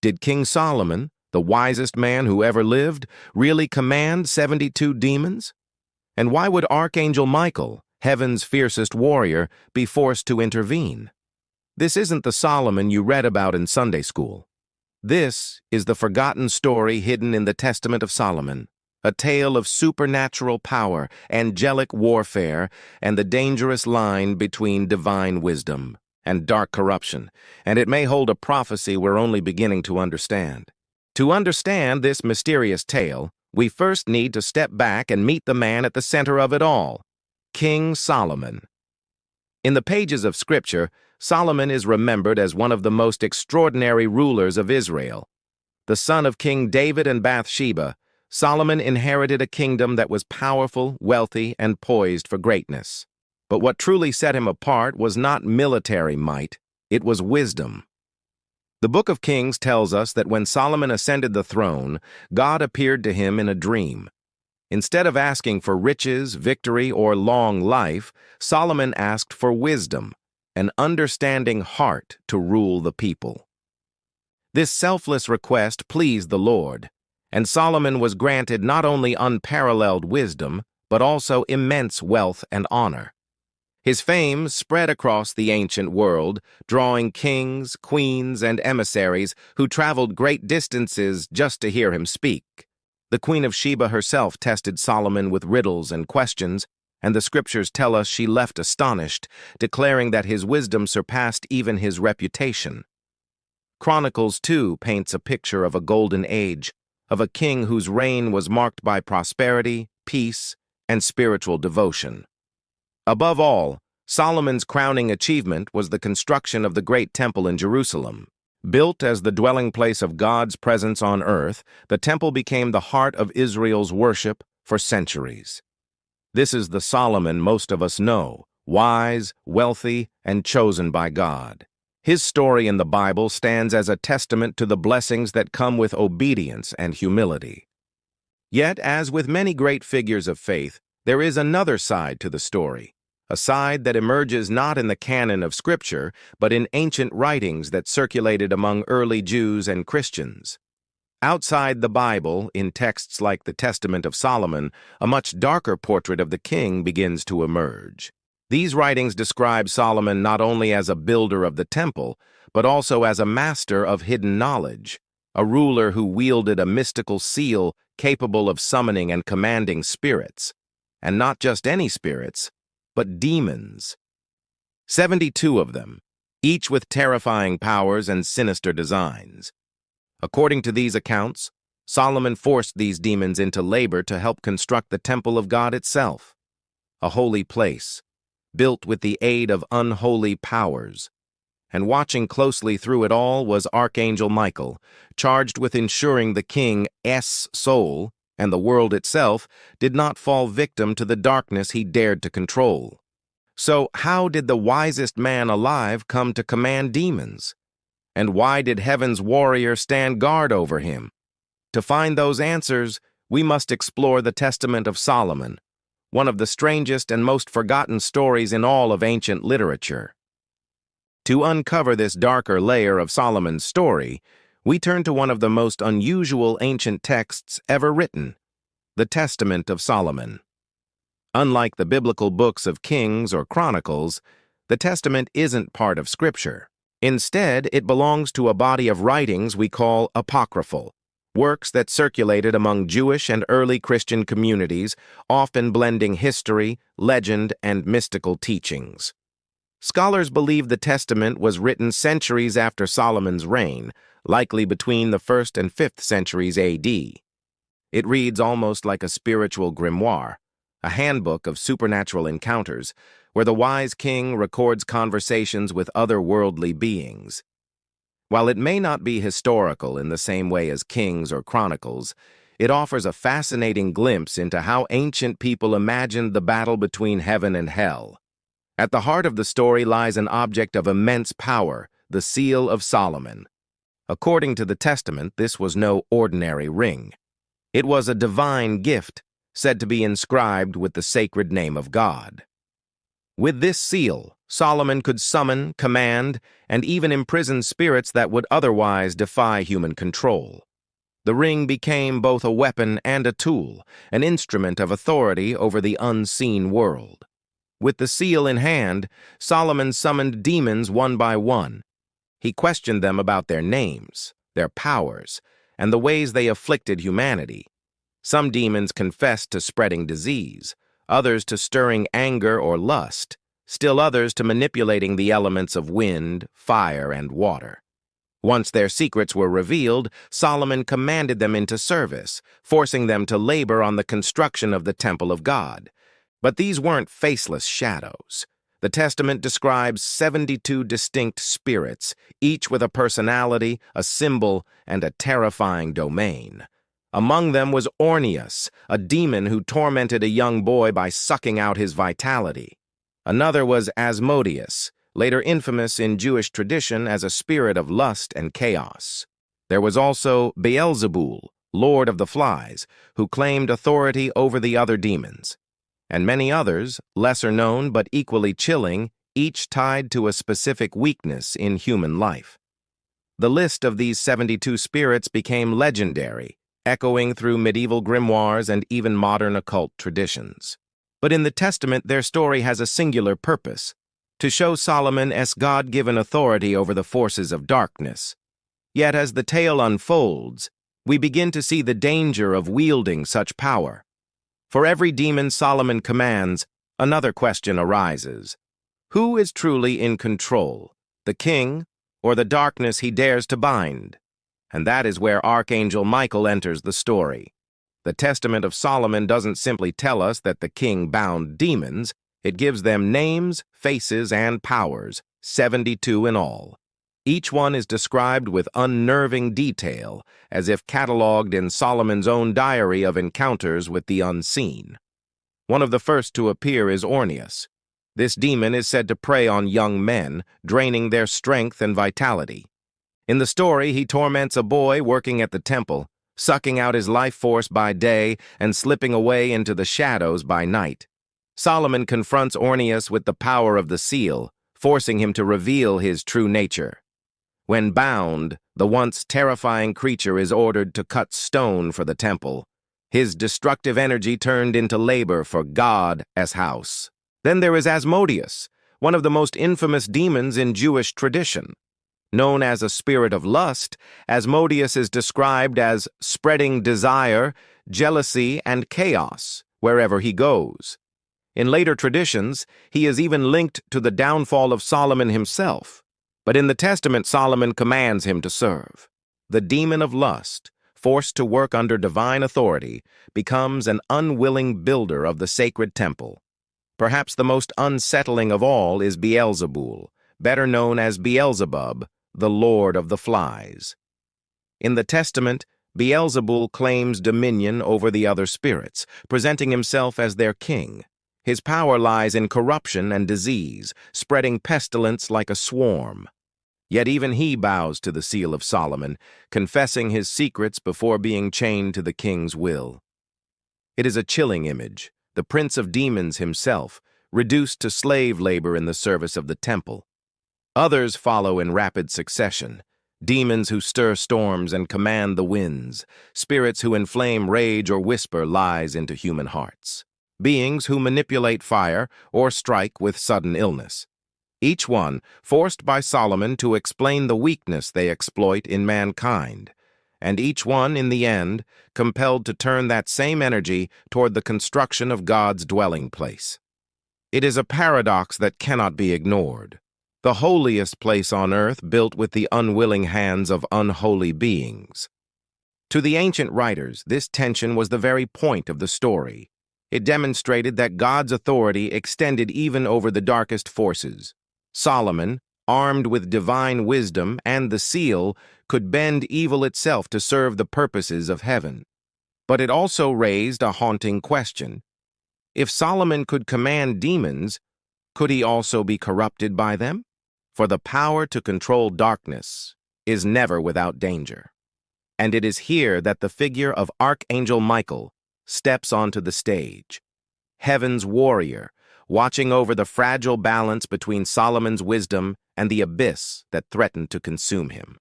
Did King Solomon, the wisest man who ever lived, really command 72 demons? And why would Archangel Michael, heaven's fiercest warrior, be forced to intervene? This isn't the Solomon you read about in Sunday school. This is the forgotten story hidden in the Testament of Solomon, a tale of supernatural power, angelic warfare, and the dangerous line between divine wisdom and dark corruption, and it may hold a prophecy we're only beginning to understand. To understand this mysterious tale, we first need to step back and meet the man at the center of it all, King Solomon. In the pages of Scripture, Solomon is remembered as one of the most extraordinary rulers of Israel. The son of King David and Bathsheba, Solomon inherited a kingdom that was powerful, wealthy, and poised for greatness. But what truly set him apart was not military might, it was wisdom. The Book of Kings tells us that when Solomon ascended the throne, God appeared to him in a dream. Instead of asking for riches, victory, or long life, Solomon asked for wisdom, an understanding heart to rule the people. This selfless request pleased the Lord, and Solomon was granted not only unparalleled wisdom, but also immense wealth and honor. His fame spread across the ancient world, drawing kings, queens, and emissaries who traveled great distances just to hear him speak. The Queen of Sheba herself tested Solomon with riddles and questions, and the scriptures tell us she left astonished, declaring that his wisdom surpassed even his reputation. Chronicles 2 paints a picture of a golden age, of a king whose reign was marked by prosperity, peace, and spiritual devotion. Above all, Solomon's crowning achievement was the construction of the great temple in Jerusalem. Built as the dwelling place of God's presence on earth, the temple became the heart of Israel's worship for centuries. This is the Solomon most of us know, wise, wealthy, and chosen by God. His story in the Bible stands as a testament to the blessings that come with obedience and humility. Yet, as with many great figures of faith, there is another side to the story, a side that emerges not in the canon of Scripture, but in ancient writings that circulated among early Jews and Christians. Outside the Bible, in texts like the Testament of Solomon, a much darker portrait of the king begins to emerge. These writings describe Solomon not only as a builder of the temple, but also as a master of hidden knowledge, a ruler who wielded a mystical seal capable of summoning and commanding spirits. And not just any spirits, but demons. 72 of them, each with terrifying powers and sinister designs. According to these accounts, Solomon forced these demons into labor to help construct the temple of God itself, a holy place, built with the aid of unholy powers. And watching closely through it all was Archangel Michael, charged with ensuring the king's soul and the world itself did not fall victim to the darkness he dared to control. So how did the wisest man alive come to command demons? And why did heaven's warrior stand guard over him? To find those answers, we must explore the Testament of Solomon, one of the strangest and most forgotten stories in all of ancient literature. To uncover this darker layer of Solomon's story, we turn to one of the most unusual ancient texts ever written, the Testament of Solomon. Unlike the biblical books of Kings or Chronicles, the Testament isn't part of Scripture. Instead, it belongs to a body of writings we call apocryphal, works that circulated among Jewish and early Christian communities, often blending history, legend, and mystical teachings. Scholars believe the Testament was written centuries after Solomon's reign, likely between the 1st and 5th centuries A.D. It reads almost like a spiritual grimoire, a handbook of supernatural encounters, where the wise king records conversations with otherworldly beings. While it may not be historical in the same way as Kings or Chronicles, it offers a fascinating glimpse into how ancient people imagined the battle between heaven and hell. At the heart of the story lies an object of immense power, the Seal of Solomon. According to the Testament, this was no ordinary ring. It was a divine gift, said to be inscribed with the sacred name of God. With this seal, Solomon could summon, command, and even imprison spirits that would otherwise defy human control. The ring became both a weapon and a tool, an instrument of authority over the unseen world. With the seal in hand, Solomon summoned demons one by one. He questioned them about their names, their powers, and the ways they afflicted humanity. Some demons confessed to spreading disease, others to stirring anger or lust, still others to manipulating the elements of wind, fire, and water. Once their secrets were revealed, Solomon commanded them into service, forcing them to labor on the construction of the temple of God. But these weren't faceless shadows. The Testament describes 72 distinct spirits, each with a personality, a symbol, and a terrifying domain. Among them was Orneus, a demon who tormented a young boy by sucking out his vitality. Another was Asmodeus, later infamous in Jewish tradition as a spirit of lust and chaos. There was also Beelzeboul, lord of the flies, who claimed authority over the other demons. And many others, lesser known but equally chilling, each tied to a specific weakness in human life. The list of these 72 spirits became legendary, echoing through medieval grimoires and even modern occult traditions. But in the Testament, their story has a singular purpose: to show Solomon's God-given authority over the forces of darkness. Yet as the tale unfolds, we begin to see the danger of wielding such power. For every demon Solomon commands, another question arises. Who is truly in control, the king or the darkness he dares to bind? And that is where Archangel Michael enters the story. The Testament of Solomon doesn't simply tell us that the king bound demons, it gives them names, faces, and powers, 72 in all. Each one is described with unnerving detail, as if catalogued in Solomon's own diary of encounters with the unseen. One of the first to appear is Orneus. This demon is said to prey on young men, draining their strength and vitality. In the story, he torments a boy working at the temple, sucking out his life force by day and slipping away into the shadows by night. Solomon confronts Orneus with the power of the seal, forcing him to reveal his true nature. When bound, the once terrifying creature is ordered to cut stone for the temple, his destructive energy turned into labor for God's house. Then there is Asmodeus, one of the most infamous demons in Jewish tradition. Known as a spirit of lust, Asmodeus is described as spreading desire, jealousy, and chaos wherever he goes. In later traditions, he is even linked to the downfall of Solomon himself. But in the Testament, Solomon commands him to serve. The demon of lust, forced to work under divine authority, becomes an unwilling builder of the sacred temple. Perhaps the most unsettling of all is Beelzeboul, better known as Beelzebub, the lord of the flies. In the Testament, Beelzeboul claims dominion over the other spirits, presenting himself as their king. His power lies in corruption and disease, spreading pestilence like a swarm. Yet even he bows to the seal of Solomon, confessing his secrets before being chained to the king's will. It is a chilling image, the prince of demons himself, reduced to slave labor in the service of the temple. Others follow in rapid succession, demons who stir storms and command the winds, spirits who inflame rage or whisper lies into human hearts, beings who manipulate fire or strike with sudden illness. Each one forced by Solomon to explain the weakness they exploit in mankind, and each one, in the end, compelled to turn that same energy toward the construction of God's dwelling place. It is a paradox that cannot be ignored. The holiest place on earth built with the unwilling hands of unholy beings. To the ancient writers, this tension was the very point of the story. It demonstrated that God's authority extended even over the darkest forces. Solomon, armed with divine wisdom and the seal, could bend evil itself to serve the purposes of heaven. But it also raised a haunting question. If Solomon could command demons, could he also be corrupted by them? For the power to control darkness is never without danger. And it is here that the figure of Archangel Michael steps onto the stage. Heaven's warrior, watching over the fragile balance between Solomon's wisdom and the abyss that threatened to consume him.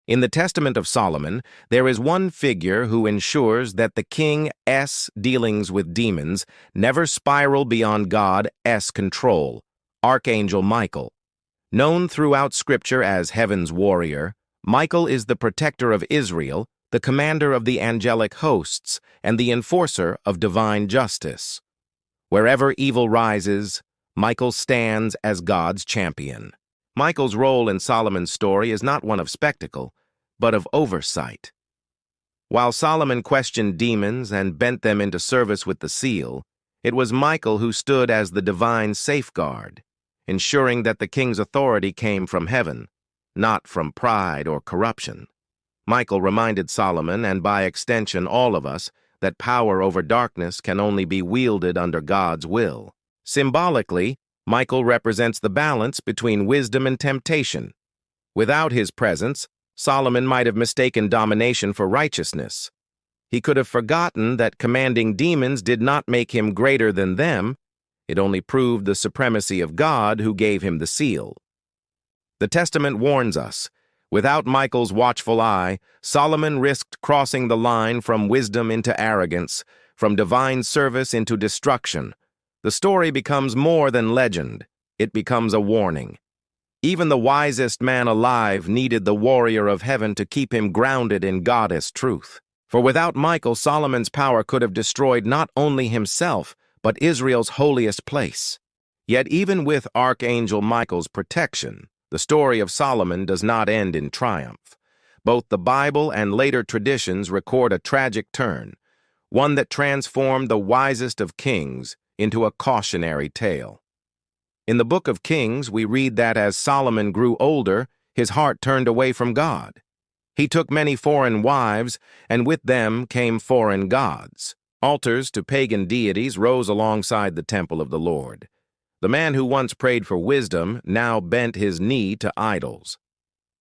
In the Testament of Solomon, there is one figure who ensures that the king's dealings with demons never spiral beyond God's control, Archangel Michael. Known throughout Scripture as heaven's warrior, Michael is the protector of Israel, the commander of the angelic hosts, and the enforcer of divine justice. Wherever evil rises, Michael stands as God's champion. Michael's role in Solomon's story is not one of spectacle, but of oversight. While Solomon questioned demons and bent them into service with the seal, it was Michael who stood as the divine safeguard, ensuring that the king's authority came from heaven, not from pride or corruption. Michael reminded Solomon, and by extension all of us, that power over darkness can only be wielded under God's will. Symbolically, Michael represents the balance between wisdom and temptation. Without his presence, Solomon might have mistaken domination for righteousness. He could have forgotten that commanding demons did not make him greater than them. It only proved the supremacy of God who gave him the seal. The Testament warns us, without Michael's watchful eye, Solomon risked crossing the line from wisdom into arrogance, from divine service into destruction. The story becomes more than legend. It becomes a warning. Even the wisest man alive needed the warrior of heaven to keep him grounded in God's truth. For without Michael, Solomon's power could have destroyed not only himself, but Israel's holiest place. Yet even with Archangel Michael's protection, the story of Solomon does not end in triumph. Both the Bible and later traditions record a tragic turn, one that transformed the wisest of kings into a cautionary tale. In the Book of Kings, we read that as Solomon grew older, his heart turned away from God. He took many foreign wives, and with them came foreign gods. Altars to pagan deities rose alongside the temple of the Lord. The man who once prayed for wisdom now bent his knee to idols.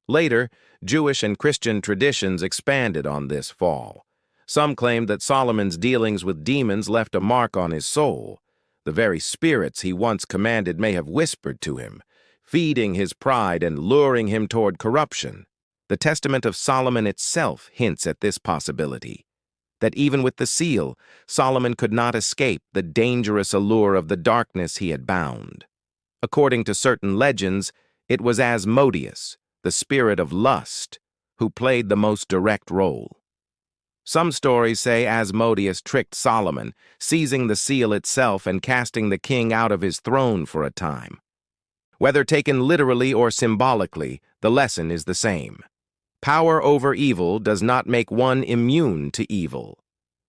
Later, Jewish and Christian traditions expanded on this fall. Some claimed that Solomon's dealings with demons left a mark on his soul. The very spirits he once commanded may have whispered to him, feeding his pride and luring him toward corruption. The Testament of Solomon itself hints at this possibility, that even with the seal, Solomon could not escape the dangerous allure of the darkness he had bound. According to certain legends, it was Asmodeus, the spirit of lust, who played the most direct role. Some stories say Asmodeus tricked Solomon, seizing the seal itself and casting the king out of his throne for a time. Whether taken literally or symbolically, the lesson is the same. Power over evil does not make one immune to evil.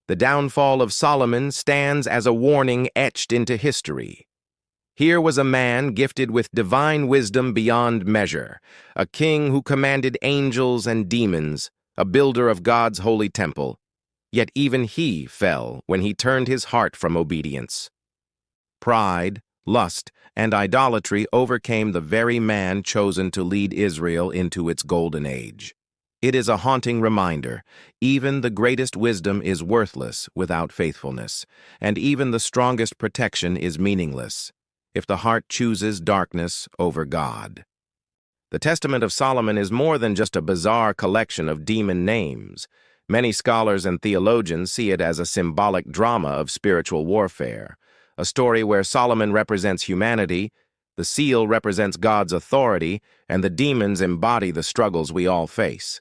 The downfall of Solomon stands as a warning etched into history. Here was a man gifted with divine wisdom beyond measure, a king who commanded angels and demons, a builder of God's holy temple. Yet even he fell when he turned his heart from obedience. Pride, lust, and idolatry overcame the very man chosen to lead Israel into its golden age. It is a haunting reminder, even the greatest wisdom is worthless without faithfulness, and even the strongest protection is meaningless if the heart chooses darkness over God. The Testament of Solomon is more than just a bizarre collection of demon names. Many scholars and theologians see it as a symbolic drama of spiritual warfare, a story where Solomon represents humanity, the seal represents God's authority, and the demons embody the struggles we all face.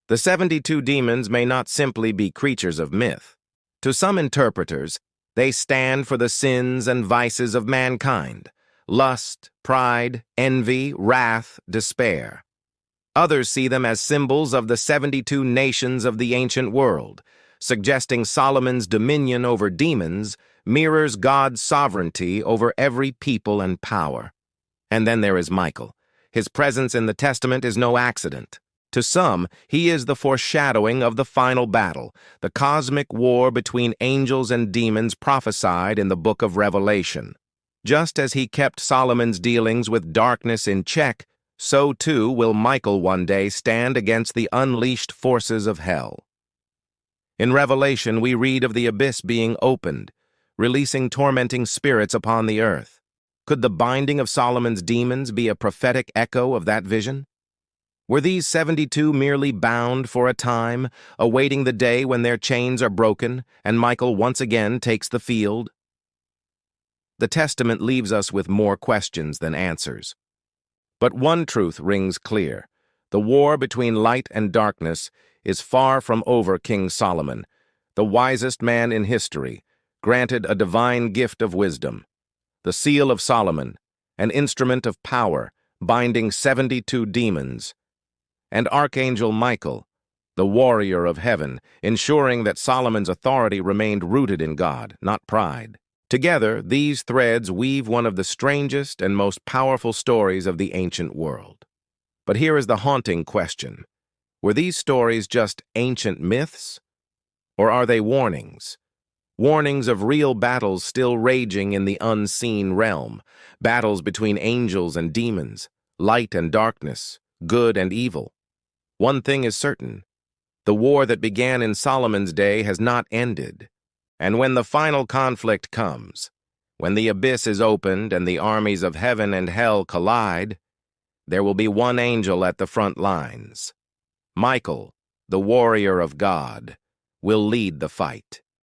The 72 demons may not simply be creatures of myth. To some interpreters, they stand for the sins and vices of mankind: lust, pride, envy, wrath, despair. Others see them as symbols of the 72 nations of the ancient world, suggesting Solomon's dominion over demons mirrors God's sovereignty over every people and power. And then there is Michael. His presence in the Testament is no accident. To some, he is the foreshadowing of the final battle, the cosmic war between angels and demons prophesied in the book of Revelation. Just as he kept Solomon's dealings with darkness in check, so too will Michael one day stand against the unleashed forces of hell. In Revelation, we read of the abyss being opened, releasing tormenting spirits upon the earth. Could the binding of Solomon's demons be a prophetic echo of that vision? Were these 72 merely bound for a time, awaiting the day when their chains are broken and Michael once again takes the field? The Testament leaves us with more questions than answers. But one truth rings clear. The war between light and darkness is far from over. King Solomon, the wisest man in history, granted a divine gift of wisdom. The seal of Solomon, an instrument of power, binding 72 demons. And Archangel Michael, the warrior of heaven, ensuring that Solomon's authority remained rooted in God, not pride. Together, these threads weave one of the strangest and most powerful stories of the ancient world. But here is the haunting question. Were these stories just ancient myths? Or are they warnings? Warnings of real battles still raging in the unseen realm, battles between angels and demons, light and darkness, good and evil. One thing is certain. The war that began in Solomon's day has not ended. And when the final conflict comes, when the abyss is opened and the armies of heaven and hell collide, there will be one angel at the front lines. Michael, the warrior of God, will lead the fight.